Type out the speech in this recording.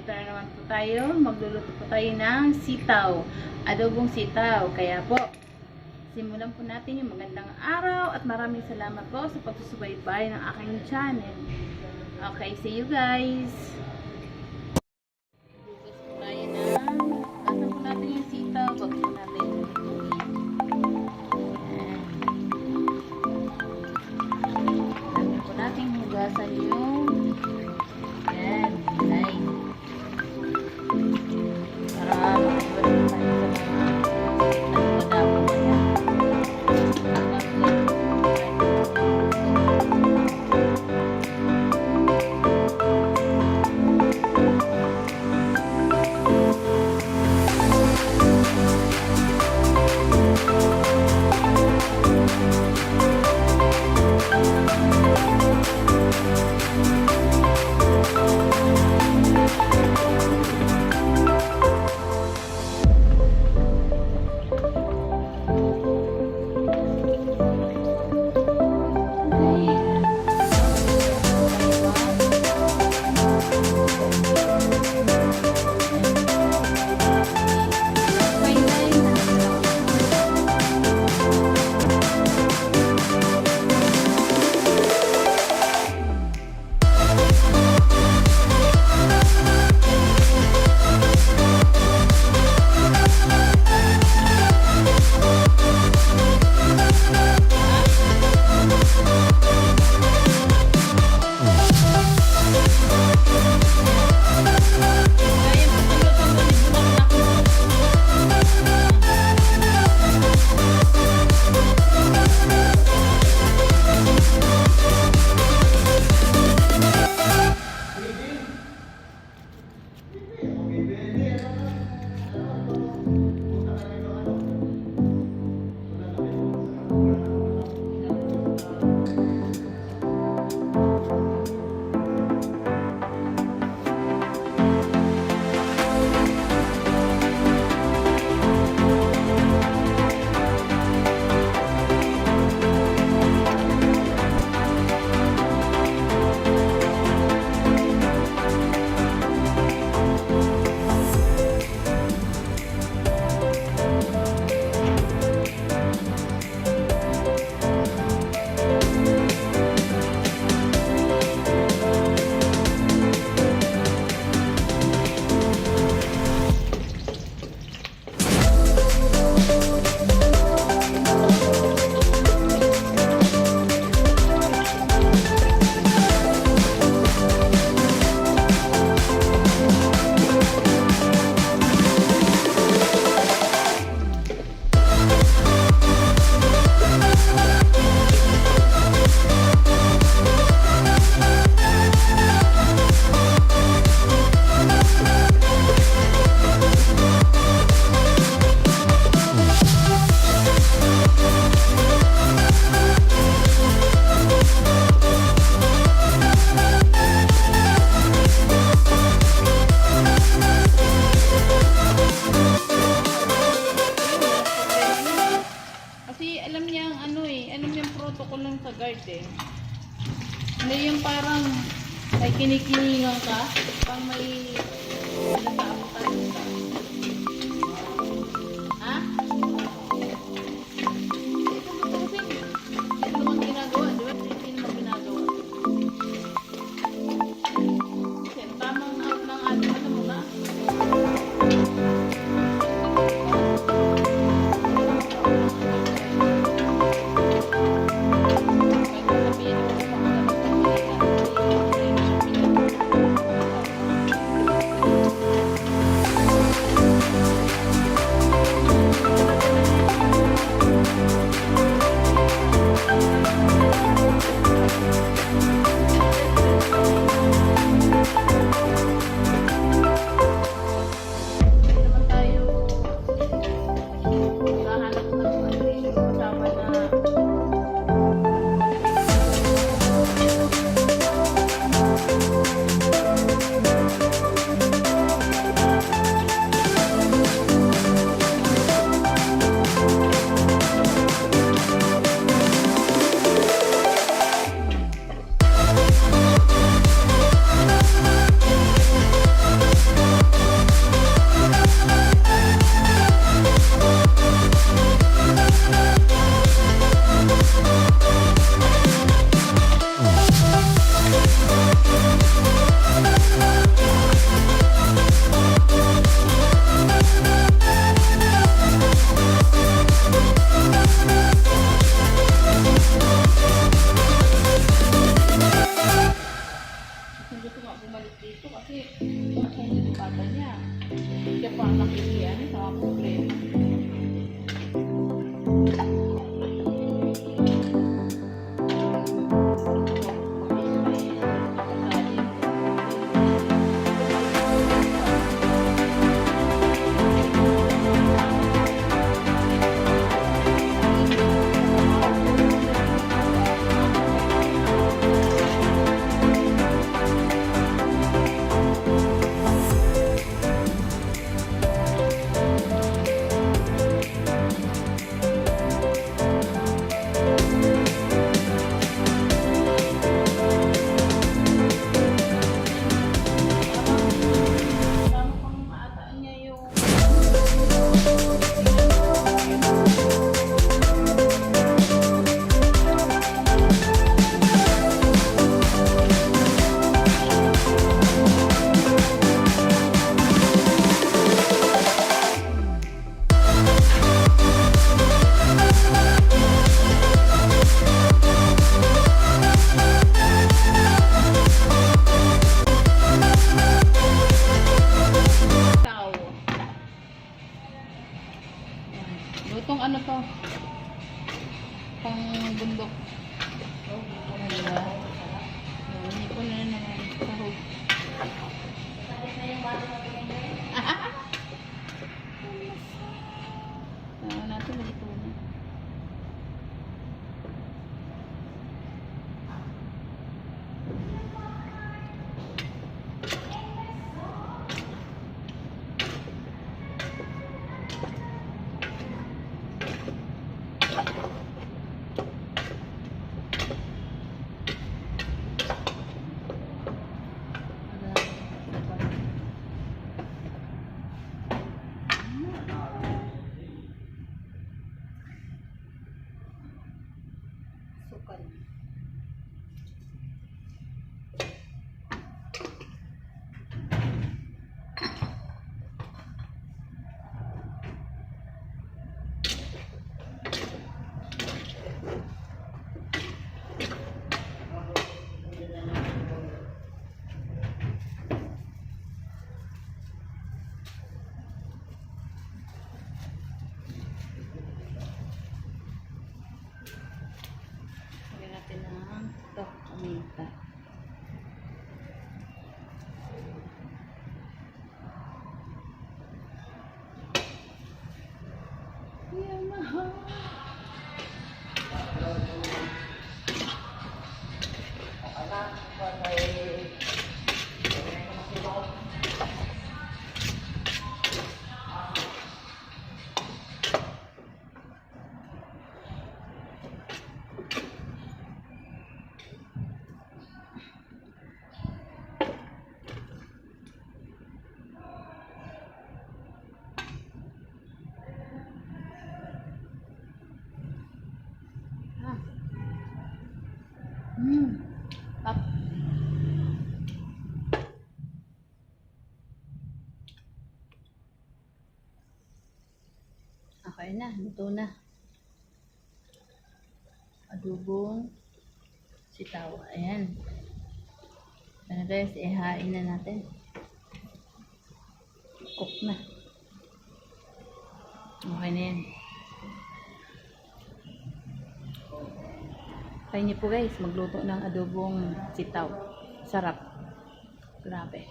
Ito na naman po tayo. Magluluto po tayo ng sitaw. Adobong sitaw. Kaya po, simulan po natin yung magandang araw at maraming salamat po sa pagsusubaybay ng aking channel. Okay, see you guys! Bukas po tayo na. Basta po natin yung sitaw. Bago po natin lutuin. Lagi po natin hugasan yung gulay. Para makapagod tayo sa mga nagpadapong yan. Hindi yung parang may kinikilingan ka, pang may nagkaabutan ka. Ha? Ito lutusin. Ito naman ginagawa, di ba? Ito naman ginagawa. Kasi tamang out ng ating ano muna. Lutong ano to? Pang bundok. Diba? Hindi ko na naman sahog. Natin nalito na. Sukal. Lagyan natin ng ito, paminta. Yamaha. Up. Okay na, luto na. Adobong sitaw. Ayan. Ano guys, ihain na natin. Cook na. Okay na yan. Try niyo po guys, magluto ng adobong sitaw. Sarap. Grabe.